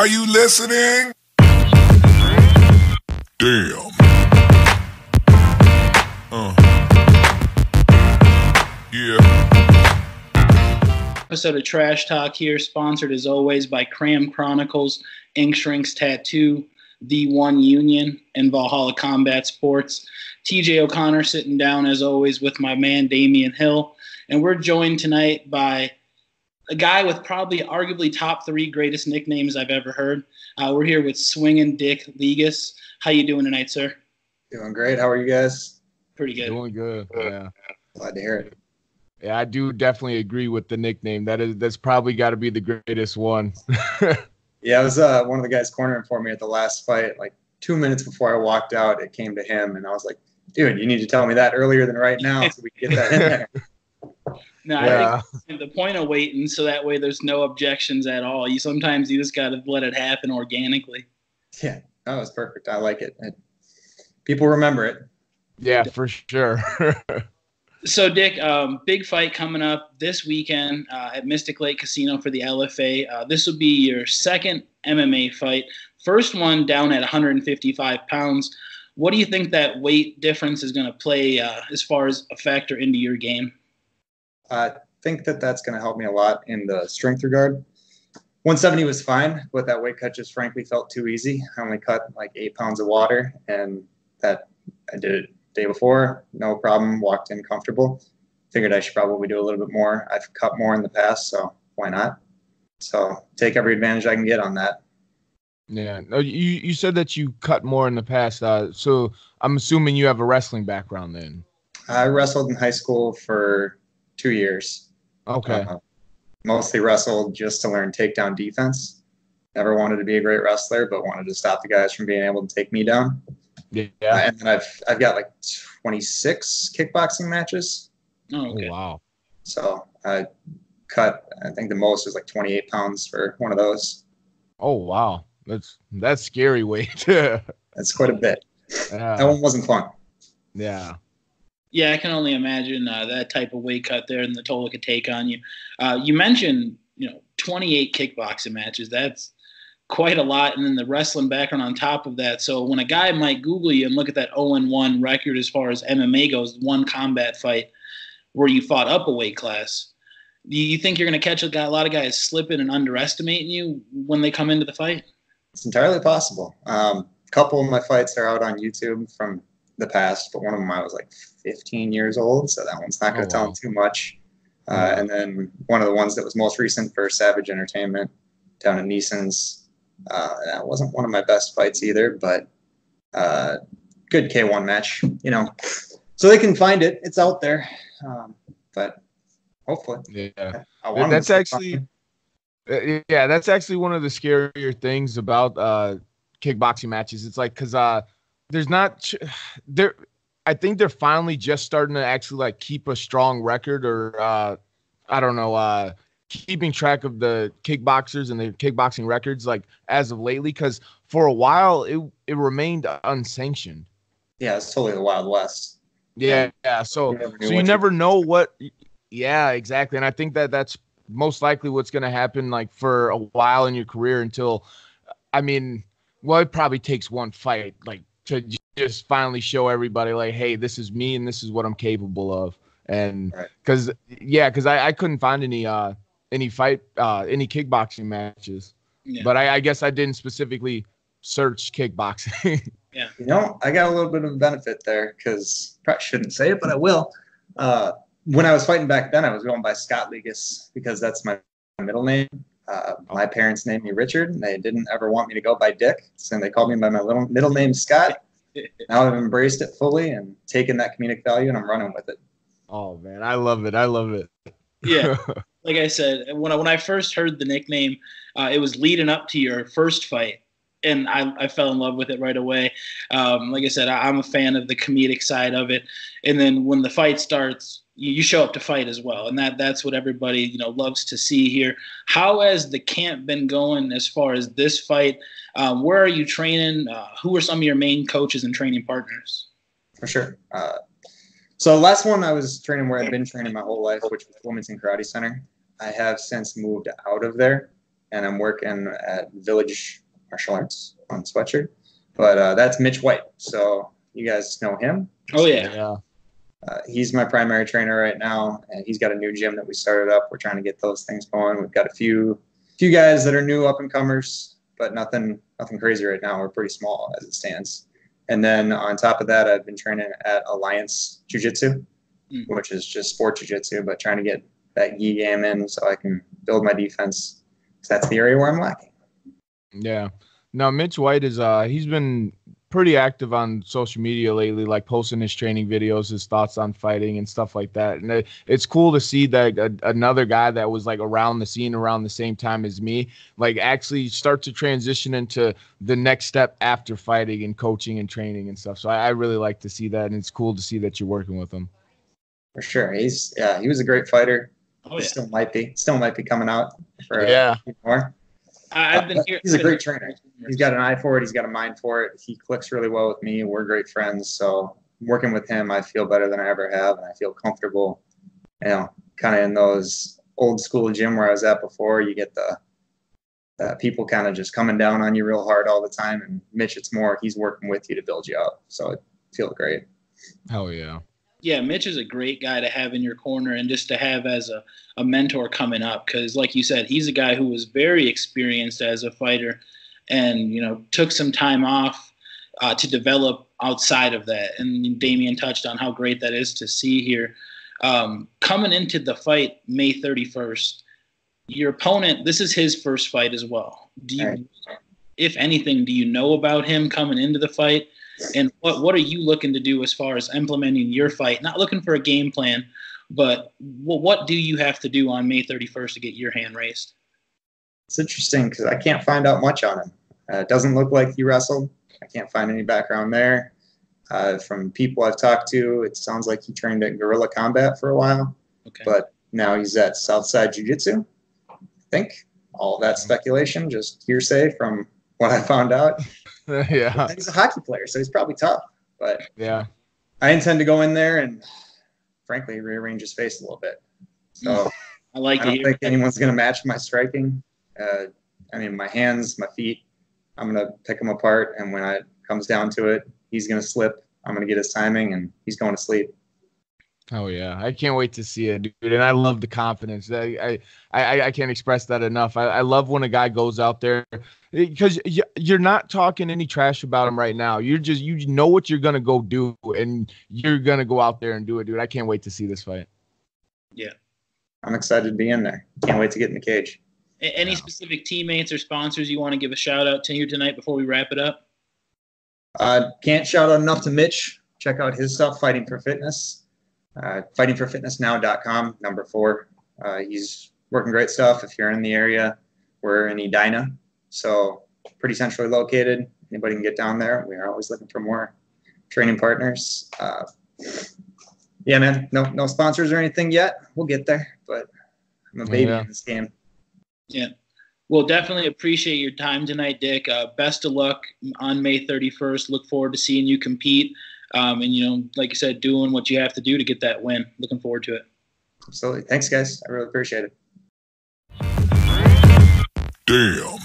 Are you listening? Damn. Yeah. Episode of Trash Talk here, sponsored as always by Cram Chronicles, Ink Shrinks Tattoo, The One Union, and Valhalla Combat Sports. TJ O'Connor sitting down as always with my man Damian Hill, and we're joined tonight by a guy with probably arguably top 3 greatest nicknames I've ever heard. We're here with Swingin' Dick Legus. How you doing tonight, sir? Doing great. How are you guys? Pretty good. Doing good. Yeah. Glad to hear it. Yeah, I do definitely agree with the nickname. That's probably got to be the greatest one. Yeah, it was one of the guys cornering for me at the last fight. Like 2 minutes before I walked out, it came to him, and I was like, dude, you need to tell me that earlier than right now so we can get that in there. No, Yeah. I think the point of waiting so that way there's no objections at all. Sometimes you just got to let it happen organically. Yeah, that was perfect. I like it. People remember it. Yeah, for sure. So, Dick, big fight coming up this weekend at Mystic Lake Casino for the LFA. This will be your second MMA fight. First one down at 155 pounds. What do you think that weight difference is going to play as far as a factor into your game? I think that's going to help me a lot in the strength regard. 170 was fine, but that weight cut just frankly felt too easy. I only cut like 8 pounds of water, and that I did it day before, no problem, walked in comfortable. Figured I should probably do a little bit more. I've cut more in the past, so why not? So take every advantage I can get on that. Yeah. No, you said that you cut more in the past. So I'm assuming you have a wrestling background then. I wrestled in high school for 2 years. Okay. Mostly wrestled just to learn takedown defense. Never wanted to be a great wrestler, but wanted to stop the guys from being able to take me down. Yeah. And then I've got like 26 kickboxing matches. Oh, okay. Oh, wow. So I cut, I think the most is like 28 pounds for one of those. Oh, wow. That's scary weight. That's quite a bit. That one wasn't fun. Yeah. Yeah, I can only imagine that type of weight cut there and the toll it could take on you. You mentioned, 28 kickboxing matches. That's quite a lot, and then the wrestling background on top of that. So when a guy might Google you and look at that 0-1 record as far as MMA goes, one combat fight where you fought up a weight class, do you think you're going to catch a lot of guys slipping and underestimating you when they come into the fight? It's entirely possible. A couple of my fights are out on YouTube from the past, but one of them I was like 15 years old, so that one's not going to tell them too much. And then one of the ones that was most recent for Savage Entertainment down in Neeson's, that wasn't one of my best fights either, but good K1 match, So they can find it. It's out there, but hopefully. Yeah, that's actually one of the scarier things about kickboxing matches. It's like because there's not there. I think they're finally just starting to actually like keep a strong record, or I don't know, keeping track of the kickboxers and the kickboxing records like as of lately, because for a while it remained unsanctioned. Yeah, it's totally the Wild West. Yeah. So you never know what. Yeah, exactly. And I think that's most likely what's going to happen like for a while in your career until, it probably takes one fight like to just finally show everybody like, hey, this is me and this is what I'm capable of. And because I couldn't find any kickboxing matches, but I guess I didn't specifically search kickboxing. Yeah. I got a little bit of a benefit there because probably shouldn't say it, but I will. When I was fighting back then, I was going by Scott Legus because that's my middle name. My parents named me Richard, and they didn't ever want me to go by Dick, so they called me by my middle name, Scott. Now I've embraced it fully and taken that comedic value, and I'm running with it. Oh, man, I love it. Yeah. Like I said, when I first heard the nickname, it was leading up to your first fight, and I fell in love with it right away. Like I said, I'm a fan of the comedic side of it. And then when the fight starts, you show up to fight as well, and that's what everybody loves to see here. How has the camp been going as far as this fight? Where are you training? Who are some of your main coaches and training partners? For sure. So the last one I was training where I've been training my whole life, which was Wilmington Karate Center. I have since moved out of there. and I'm working at Village Martial Arts on Sweatshirt. But that's Mitch White. So you guys know him. Oh, yeah. He's my primary trainer right now, and he's got a new gym that we started up. We're trying to get those things going. We've got a few guys that are new up and comers, but nothing crazy right now. We're pretty small as it stands. And then on top of that, I've been training at Alliance Jiu-Jitsu, which is just sport jiu-jitsu, but trying to get that gi game in so I can build my defense. So that's the area where I'm lacking. Yeah. Now, Mitch White is he's been pretty active on social media lately, like posting his training videos, his thoughts on fighting and stuff like that. And it's cool to see that another guy that was like around the scene around the same time as me, like actually start to transition into the next step after fighting and coaching and training and stuff. So I really like to see that, and it's cool to see that you're working with him. For sure. He was a great fighter. Oh, yeah. Still might be coming out for more. I've been here. He's a great trainer. He's got an eye for it. He's got a mind for it. He clicks really well with me. We're great friends. So working with him, I feel better than I ever have, and I feel comfortable. Kind of in those old school gym where I was at before. You get the people kind of just coming down on you real hard all the time. And Mitch, it's more he's working with you to build you up. So it feels great. Hell yeah. Yeah, Mitch is a great guy to have in your corner and just to have as a mentor coming up, because like you said, he's a guy who was very experienced as a fighter and, took some time off to develop outside of that. And Damian touched on how great that is to see here. Coming into the fight May 31st, your opponent, this is his first fight as well. If anything, do you know about him coming into the fight? And what are you looking to do as far as implementing your fight? Not looking for a game plan, but what do you have to do on May 31st to get your hand raised? It's interesting because I can't find out much on him. It doesn't look like he wrestled. I can't find any background there. From people I've talked to, it sounds like he trained at Guerrilla Combat for a while. Okay. But now he's at Southside Jiu-Jitsu. I think all that speculation, just hearsay from what I found out. Yeah. He's a hockey player, so he's probably tough. But yeah, I intend to go in there and, frankly, rearrange his face a little bit. So I don't think anyone's going to match my striking. My hands, my feet, I'm going to pick them apart. And when it comes down to it, he's going to slip. I'm going to get his timing, and he's going to sleep. Oh yeah, I can't wait to see it, dude. And I love the confidence. I can't express that enough. I love when a guy goes out there, because you're not talking any trash about him right now. You know what you're gonna go do, and you're gonna go out there and do it, dude. I can't wait to see this fight. Yeah, I'm excited to be in there. Can't wait to get in the cage. Any specific teammates or sponsors you want to give a shout out to here tonight before we wrap it up? Can't shout out enough to Mitch. Check out his stuff, Fighting for Fitness. fightingforfitnessnow.com, number 4. He's working great stuff. If you're in the area, we're in Edina, so pretty centrally located. Anybody can get down there. We are always looking for more training partners. Yeah, man, no sponsors or anything yet. We'll get there, but I'm a baby in this game. Yeah. Well, definitely appreciate your time tonight, Dick. Best of luck on May 31st. Look forward to seeing you compete. And, like you said, doing what you have to do to get that win. Looking forward to it. Absolutely. Thanks, guys. I really appreciate it. Damn.